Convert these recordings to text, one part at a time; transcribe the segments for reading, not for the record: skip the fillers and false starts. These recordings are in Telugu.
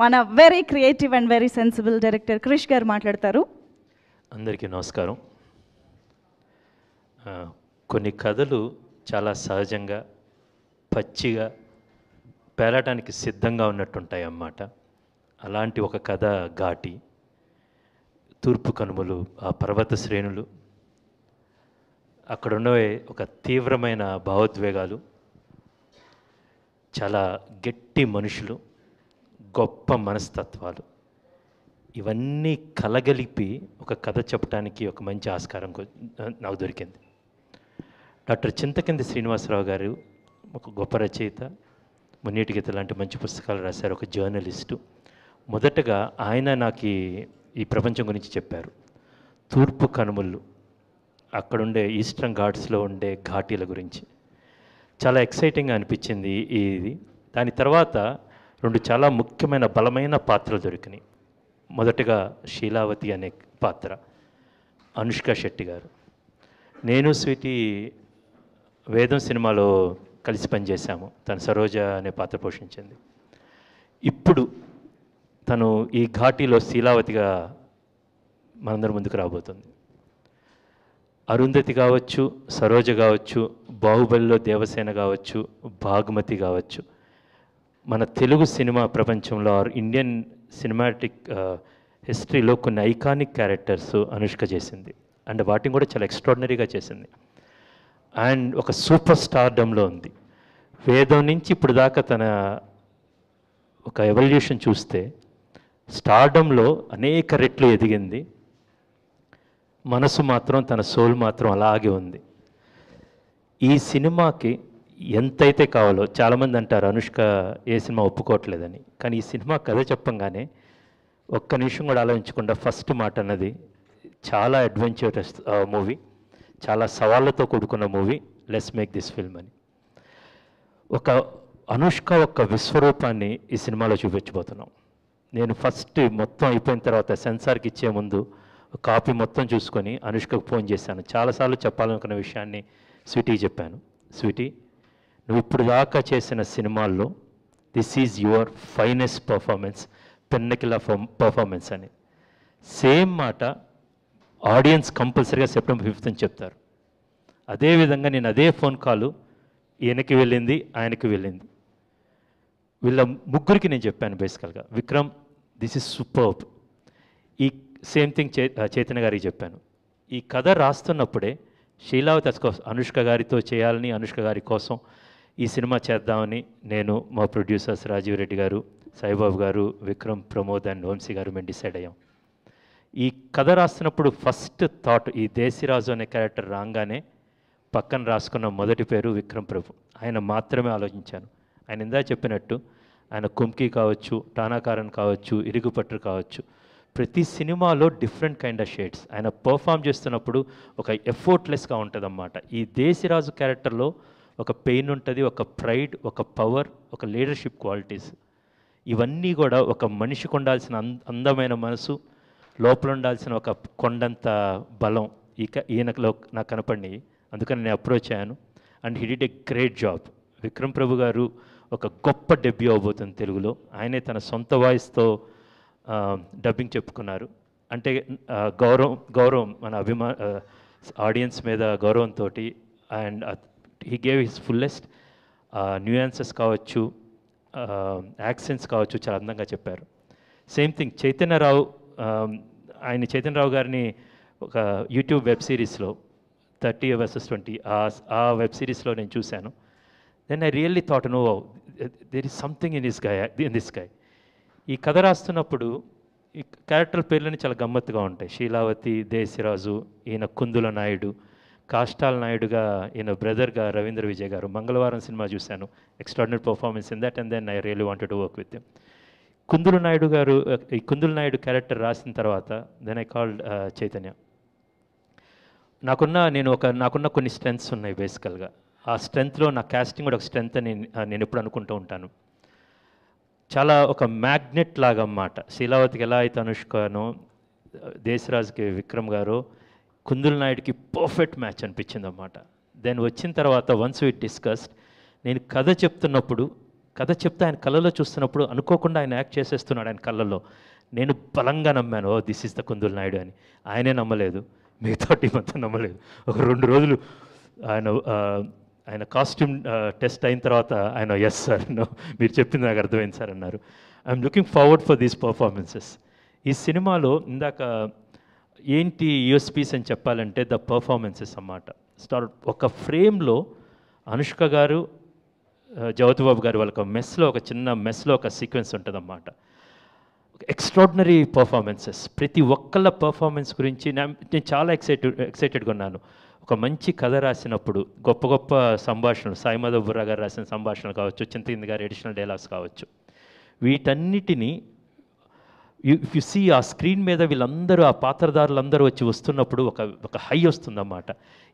మన very creative and very sensible director Krish garu మాట్లాడతారు. అందరికీ నమస్కారం. కొన్ని కథలు చాలా సహజంగా పచ్చిగా పేలటానికి సిద్ధంగా ఉన్నట్టుంటాయి అన్నమాట. అలాంటి ఒక కథ ఘాటి. తూర్పు కనుమలు, ఆ పర్వత శ్రేణులు, అక్కడున్న ఒక తీవ్రమైన భావోద్వేగాలు, చాలా గట్టి మనుషులు, గొప్ప మనస్తత్వాలు, ఇవన్నీ కలగలిపి ఒక కథ చెప్పడానికి ఒక మంచి ఆస్కారం నాకు దొరికింది. డాక్టర్ చింతకింది శ్రీనివాసరావు గారు ఒక గొప్ప రచయిత, మున్నీటి గీత లాంటి మంచి పుస్తకాలు రాశారు, ఒక జర్నలిస్టు. మొదటగా ఆయన నాకు ఈ ప్రపంచం గురించి చెప్పారు. తూర్పు కనుమలు, అక్కడుండే ఈస్టర్న్ ఘాట్స్లో ఉండే ఘాటీల గురించి చాలా ఎక్సైటింగ్గా అనిపించింది ఇది. దాని తర్వాత రెండు చాలా ముఖ్యమైన బలమైన పాత్రలు దొరికినాయి. మొదటగా శీలావతి అనే పాత్ర, అనుష్క శెట్టి గారు. నేను స్వీటీ వేదం సినిమాలో కలిసి పనిచేశాము. తను సరోజ అనే పాత్ర పోషించింది. ఇప్పుడు తను ఈ ఘాటీలో శీలావతిగా మనందరి ముందుకు రాబోతుంది. అరుంధతి కావచ్చు, సరోజ కావచ్చు, బాహుబలిలో దేవసేన కావచ్చు, భాగ్మతి కావచ్చు, మన తెలుగు సినిమా ప్రపంచంలో ఇండియన్ సినిమాటిక్ హిస్టరీలో కొన్ని ఐకానిక్ క్యారెక్టర్స్ అనుష్క చేసింది. అండ్ వాటిని కూడా చాలా ఎక్స్ట్రాడినరీగా చేసింది. అండ్ ఒక సూపర్ స్టార్డమ్లో ఉంది. వేదం నుంచి ఇప్పుడు దాకా తన ఒక ఎవల్యూషన్ చూస్తే స్టార్డమ్లో అనేక రెట్లు ఎదిగింది. మనసు మాత్రం, తన సోల్ మాత్రం అలాగే ఉంది. ఈ సినిమాకి ఎంతైతే కావాలో, చాలామంది అంటారు అనుష్క ఏ సినిమా ఒప్పుకోవట్లేదని, కానీ ఈ సినిమా కథ చెప్పంగానే ఒక్క నిమిషం కూడా ఆలోచించకుండా ఫస్ట్ మాట అన్నది, చాలా అడ్వెంచరస్ మూవీ, చాలా సవాళ్ళతో కూడుకున్న movie, let's make this film అని. ఒక అనుష్క ఒక విశ్వరూపాన్ని ఈ సినిమాలో చూపించబోతున్నాం. నేను ఫస్ట్ మొత్తం అయిపోయిన తర్వాత సెన్సార్కి ఇచ్చే ముందు కాపీ మొత్తం చూసుకొని అనుష్కకు ఫోన్ చేశాను. చాలాసార్లు చెప్పాలనుకున్న విషయాన్ని స్వీటీకి చెప్పాను. స్వీటీ, నువ్వు ఇప్పుడు దాకా చేసిన సినిమాల్లో this is your finest performance, pinnacle performance అని. సేమ్ మాట ఆడియన్స్ కంపల్సరీగా సెప్టెంబర్ 5th అని చెప్తారు. అదేవిధంగా నేను అదే ఫోన్ కాలు ఈయనకి వెళ్ళింది, ఆయనకి వెళ్ళింది. వీళ్ళ ముగ్గురికి నేను చెప్పాను బేసికల్గా, విక్రమ్ దిస్ ఈజ్ సూపర్బ్. ఈ సేమ్ థింగ్ చైతన్య గారికి చెప్పాను. ఈ కథ రాస్తున్నప్పుడే శీలావతి అనుష్క గారితో చేయాలని, అనుష్క గారి కోసం ఈ సినిమా చేద్దామని నేను, మా ప్రొడ్యూసర్స్ రాజీవ్ రెడ్డి గారు, సాయిబాబు గారు, విక్రమ్, ప్రమోద్ అండ్ వంశీ గారు మేము డిసైడ్ అయ్యాం. ఈ కథ రాస్తున్నప్పుడు ఫస్ట్ థాట్, ఈ దేశీరాజు అనే క్యారెక్టర్ రాగానే పక్కన రాసుకున్న మొదటి పేరు విక్రమ్ ప్రభు. ఆయన మాత్రమే ఆలోచించాను. ఆయన ఇందా చెప్పినట్టు ఆయన కుంకి కావచ్చు, టానాకారన్ కావచ్చు, ఇరుగుపట్టు కావచ్చు, ప్రతి సినిమాలో డిఫరెంట్ కైండ్ ఆఫ్ షేడ్స్. ఆయన పర్ఫామ్ చేస్తున్నప్పుడు ఒక ఎఫర్ట్లెస్గా ఉంటుంది అన్నమాట. ఈ దేశీరాజు క్యారెక్టర్లో ఒక పెయిన్ ఉంటుంది, ఒక ప్రైడ్, ఒక పవర్, ఒక లీడర్షిప్ క్వాలిటీస్, ఇవన్నీ కూడా ఒక మనిషికి ఉండాల్సిన అందమైన మనసు, లోపల ఉండాల్సిన ఒక కొండంత బలం ఈయనలో నాకు కనపడినాయి. అందుకని నేను అప్రోచ్ అయ్యాను. And he did a great job. Vikram Prabhu గారు ఒక గొప్ప డెబ్యూ అవబోతుంది తెలుగులో. ఆయనే తన సొంత వాయిస్తో డబ్బింగ్ చెప్పుకున్నారు. అంటే గౌరవం మన ఆడియన్స్ మీద గౌరవంతో, and he gave his fullest. Nuances కావచ్చు, యాక్సెంట్స్ కావచ్చు, చాలా అందంగా చెప్పారు. సేమ్ థింగ్ చైతన్యరావు, చైతన్యరావు గారిని ఒక యూట్యూబ్ వెబ్ సిరీస్లో 30 vs 20 ఆ వెబ్ సిరీస్లో నేను చూశాను. Then I really thought, no, there is something in this guy. ఈ కథ రాస్తున్నప్పుడు ఈ క్యారెక్టర్ పేర్లని చాలా గమ్మత్తుగా ఉంటాయి. శీలావతి, దేశరాజు, ఈయన కుందుల నాయుడు, కాష్టాల నాయుడుగా ఈయన బ్రదర్గా రవీంద్ర విజయ్ గారు. మంగళవారం సినిమా చూశాను, extraordinary performance in that, and then I really wanted to work with him. Kundula Naidu garu, ఈ కుందుల నాయుడు క్యారెక్టర్ రాసిన తర్వాత దెన్ ఐ కాల్డ్ చైతన్య. నాకున్న కొన్ని స్ట్రెంగ్త్స్ ఉన్నాయి బేసికల్గా. ఆ స్ట్రెంగ్త్లో నా కాస్టింగ్ కూడా ఒక స్ట్రెంగ్త్ అని నేను ఎప్పుడు అనుకుంటూ ఉంటాను. చాలా ఒక మ్యాగ్నెట్ లాగా అన్నమాట. శీలావతికి ఎలా అయితే అనుష్కనో, దేశరాజుకి విక్రమ్ గారు, కుందుల నాయుడికి పర్ఫెక్ట్ మ్యాచ్ అనిపించింది అన్నమాట. దెన్ వచ్చిన తర్వాత వన్స్ వి డిస్కస్డ్, నేను కథ చెప్తున్నప్పుడు కథ చెప్తే ఆయన కళ్ళలో చూస్తున్నప్పుడు అనుకోకుండా ఆయన యాక్ట్ చేసేస్తున్నాడు ఆయన కళ్ళల్లో. నేను బలంగా నమ్మాను, oh this is the Kundula Naidu అని. ఆయనే నమ్మలేదు, మిగతా టీం అంతా నమ్మలేదు. ఒక 2 రోజులు ఆయన కాస్ట్యూమ్ టెస్ట్ అయిన తర్వాత ఆయన ఎస్ సార్, మీరు చెప్పింది నాకు అర్థమైంది సార్ అన్నారు. I'm looking forward for these performances. ఈ సినిమాలో ఇందాక ఏంటి యూఎస్పీస్ అని చెప్పాలంటే ద పర్ఫార్మెన్సెస్ అన్నమాట. ఒక ఫ్రేమ్లో అనుష్క గారు, జ్యోతిబాబు గారు వాళ్ళ మెస్లో, ఒక చిన్న మెస్లో ఒక సీక్వెన్స్ ఉంటుందన్నమాట. Extraordinary performances. ప్రతి ఒక్కళ్ళ పర్ఫార్మెన్స్ గురించి నేను చాలా ఎక్సైటెడ్గా ఉన్నాను. ఒక మంచి కథ రాసినప్పుడు గొప్ప గొప్ప సంభాషణలు, సాయి మాధవ్ బుర్రా గారు రాసిన సంభాషణలు కావచ్చు, చింతకింది గారి ఎడిషనల్ డైలాగ్స్ కావచ్చు, వీటన్నిటినీ ఇఫ్ యు సీ ఆ స్క్రీన్ మీద వీళ్ళందరూ, ఆ పాత్రధారులందరూ వచ్చి వస్తున్నప్పుడు ఒక హై వస్తుందన్నమాట.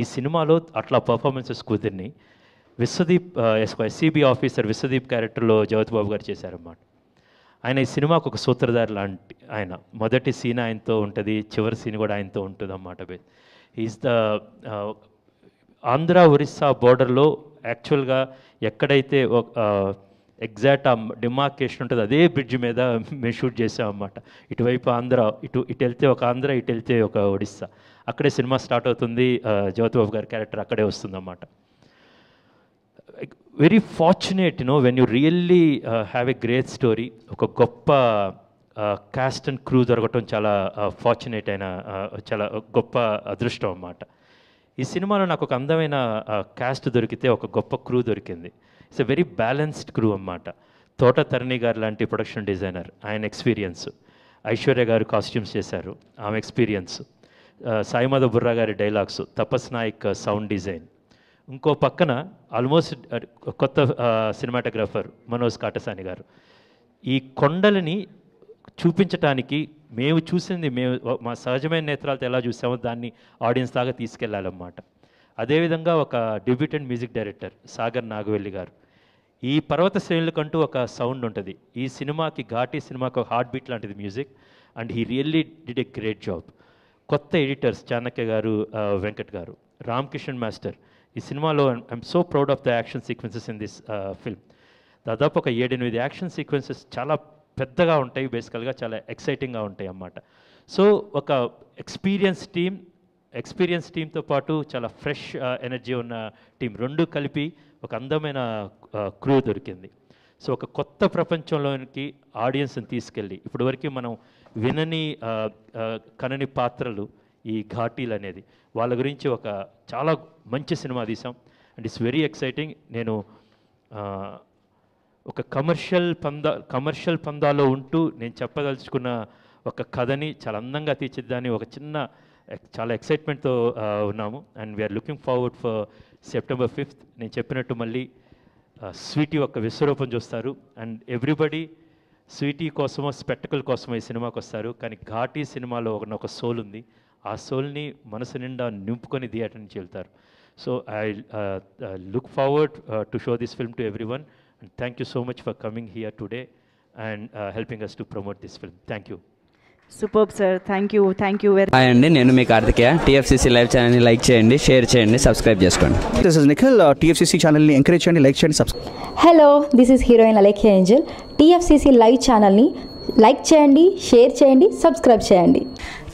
ఈ సినిమాలో అట్లా performances కుదిరిని Vishwadeep, SCB officer Vishwadeep క్యారెక్టర్లో జ్యోతిబాబు గారు చేశారన్నమాట. ఆయన ఈ సినిమాకు ఒక సూత్రధారి లాంటి ఆయన. మొదటి సీన్ ఆయనతో ఉంటుంది, చివరి సీన్ కూడా ఆయనతో ఉంటుంది అన్నమాట. ఈజ్ ద ఆంధ్ర ఒరిస్సా బోర్డర్లో యాక్చువల్గా ఎక్కడైతే ఎగ్జాక్ట్ ఆ డిమార్కేషన్ ఉంటుంది, అదే బ్రిడ్జ్ మీద మేము షూట్ చేసామన్నమాట. ఇటువైపు ఆంధ్ర, ఇటు వెళ్తే ఒక ఆంధ్ర, ఇటు వెళ్తే ఒక ఒడిస్సా. అక్కడే సినిమా స్టార్ట్ అవుతుంది, జ్యోతిబాబు గారి క్యారెక్టర్ అక్కడే వస్తుందన్నమాట. Very fortunate when you really have a great story. ఒక గొప్ప క్యాస్ట్ అండ్ క్రూ దొరకటం చాలా ఫార్చునేట్ అయిన, చాలా గొప్ప అదృష్టం అన్నమాట. ఈ సినిమాలో నాకు ఒక అందమైన క్యాస్ట్ దొరికితే ఒక గొప్ప క్రూ దొరికింది. It's a very balanced crew అన్నమాట. తోట తరణి గారు లాంటి ప్రొడక్షన్ డిజైనర్, ఆయన ఎక్స్పీరియన్స్. ఐశ్వర్య గారు కాస్ట్యూమ్స్ చేశారు, ఆమె ఎక్స్పీరియన్స్. సాయి మాధవ్ బుర్రా గారి డైలాగ్స్, తపస్ నాయక్ సౌండ్ డిజైన్. ఇంకో పక్కన ఆల్మోస్ట్ కొత్త సినిమాటోగ్రాఫర్ మనోజ్ కాటసాని గారు. ఈ కొండలని చూపించటానికి మేము చూసింది, మా సహజమైన నేత్రాలతో ఎలా చూసామో దాన్ని ఆడియన్స్ దాకా తీసుకెళ్ళాలన్నమాట. అదేవిధంగా ఒక debutant music director Sagar Nagavelli garu. ఈ పర్వత శ్రేణులకంటూ ఒక సౌండ్ ఉంటుంది. ఈ సినిమాకి, ఘాటీ సినిమాకి ఒక హార్ట్ బీట్ లాంటిది music, and he really did a great job. కొత్త ఎడిటర్స్ చాణక్య గారు, వెంకట్ గారు, రామ్ కిషన్ మాస్టర్. ఈ సినిమాలో I'm so proud of the action sequences in this film. దాదాపు ఒక 7-8 యాక్షన్ సీక్వెన్సెస్ చాలా పెద్దగా ఉంటాయి, బేసికల్గా చాలా ఎక్సైటింగ్గా ఉంటాయి అన్నమాట. సో ఒక ఎక్స్పీరియన్స్ టీంతో పాటు చాలా ఫ్రెష్ ఎనర్జీ ఉన్న టీం, రెండు కలిపి ఒక అందమైన క్రూ దొరికింది. సో ఒక కొత్త ప్రపంచంలోనికి ఆడియన్స్ని తీసుకెళ్ళి, ఇప్పటివరకు మనం వినని కనని పాత్రలు ఈ ఘాటీలు అనేది, వాళ్ళ గురించి ఒక చాలా మంచి సినిమా తీసాం. And it's very exciting. నేను ఒక కమర్షియల్ పందాలో ఉంటూ నేను చెప్పదలుచుకున్న ఒక కథని చాలా అందంగా తీర్చిద్దాన్ని ఒక చాలా ఎక్సైట్మెంట్తో ఉన్నాము. And we are looking forward for September 5th. నేను చెప్పినట్టు మళ్ళీ స్వీటీ ఒక విశ్వరూపం చూస్తారు. అండ్ ఎవ్రీబడి స్వీటీ కోసమో స్పెక్టకల్ కోసమో ఈ సినిమాకి వస్తారు. కానీ ఘాటీ సినిమాలో ఒక సోల్ ఉంది. ఆ సోల్ని మనసు నిండా నింపుకొని థియేటర్ నుంచి వెళ్తారు. So I look forward to show this film to everyone. And thank you so much for coming here today and helping us to promote this film. Thank you. Superb sir, thank you very much. Hi అండి, నేను మీ కార్తికేయ. TFCC లైవ్ ఛానల్ని లైక్ చేయండి, షేర్ చేయండి, సబ్స్క్రైబ్ చేసుకోండి. This is Nikhil. TFCC ఛానల్ని ఎంకరేజ్ చేయండి, లైక్ చేయండి, subscribe. Hello, this is heroine Alekhya angel. TFCC live ఛానల్ని లైక్ చేయండి, షేర్ చేయండి, సబ్స్క్రైబ్ చేయండి.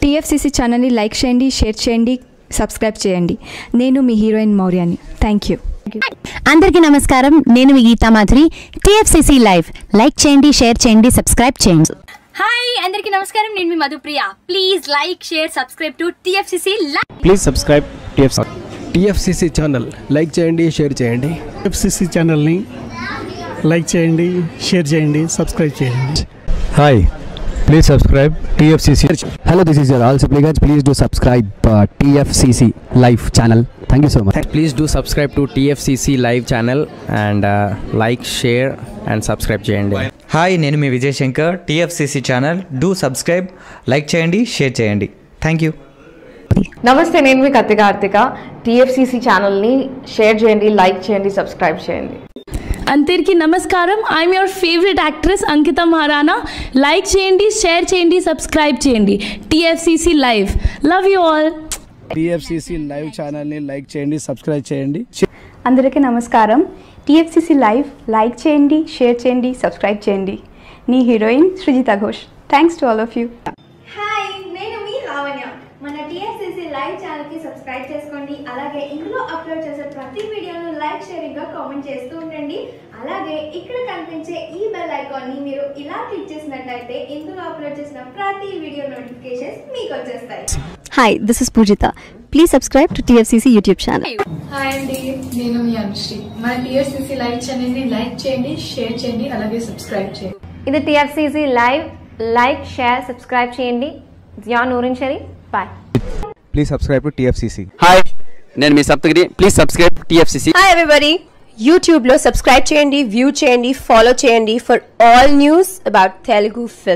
TFCC ఛానల్ని లైక్ చేయండి, షేర్ చేయండి, సబ్స్క్రైబ్ చేయండి. నేను మీ హీరోయిన్ మౌర్యాని. Thank you. అందరికీ నమస్కారం, నేను మీ Geetha Madhuri. TFCC live like చేయండి, షేర్ చేయండి, సబ్స్క్రైబ్ చేయండి. హాయ్, అందరికీ నమస్కారం, నేను మీ Madhupriya. Please like, share, subscribe to TFCC live. Please subscribe TFCC channel. Like చేయండి, షేర్ చేయండి. TFCC ఛానల్ని లైక్ చేయండి, షేర్ చేయండి, సబ్స్క్రైబ్ చేయండి. Hi, please subscribe TFCC. Hello, this is your all supplicants. Please do subscribe TFCC live channel. Thank you so much. Please do subscribe to TFCC live channel and like, share and subscribe చేయండి. హాయ్, నేను మీ Vijay Shankar. TFCC channel do subscribe, like చేయండి, షేర్ చేయండి. Thank you. నమస్తే, నేను మీ కార్తిక. TFCC ఛానల్ని షేర్ చేయండి, లైక్ చేయండి, సబ్స్క్రైబ్ చేయండి. అందరికీ నమస్కారం, I'm your favourite actress Ankita Maharana. Like చేయండి, షేర్ చేయండి, సబ్స్క్రైబ్ చేయండి. TFCC live. Love you all. TFCC live ఛానల్ని లైక్ చేయండి, సబ్స్క్రైబ్ చేయండి. అందరికీ నమస్కారం. టీఎఫ్సీసీ లైవ్ లైక్ చేయండి, షేర్ చేయండి, సబ్స్క్రైబ్ చేయండి. నీ heroine Srujitha Ghosh. Thanks to all of you. Hi, నేను మీ లావణ్య. మన టీఎఫ్సీసీ లైవ్ ఛానల్కి సబ్స్క్రైబ్ చేసుకోండి. అలాగే ఇందులో అప్లోడ్ చేసే ప్రతి వీడియోను లైక్, షేరింగ్గా కామెంట్ చేస్తూ ఉండండి. అలాగే ఇక్కడ కనిపించే ఈ బెల్ ఐకాన్ని మీరు ఇలా క్లిక్ చేసినట్లయితే ఇందులో అప్లోడ్ చేసిన ప్రతి వీడియో నోటిఫికేషన్స్ మీకు వచ్చేస్తాయి. Hi, this is Pujita. Please subscribe to TFCC YouTube channel. Hi అండి, నేను మీ అనుశ్రీ. మన టీఎఫ్సీసీ లైవ్ ఛానల్ని లైక్ చేయండి, షేర్ చేయండి, అలాగే సబ్స్క్రైబ్ చేయండి. ఇది TFCC live. Like, share, subscribe చేయండి. Zia Noorin Shari. Bye. Please subscribe to TFCC. Hi, నేను మీ Saptagiri. Please subscribe TFCC. Hi everybody, యూట్యూబ్లో సబ్స్క్రైబ్ చేయండి, వ్యూ చేయండి, ఫాలో చేయండి for all news about Telugu film.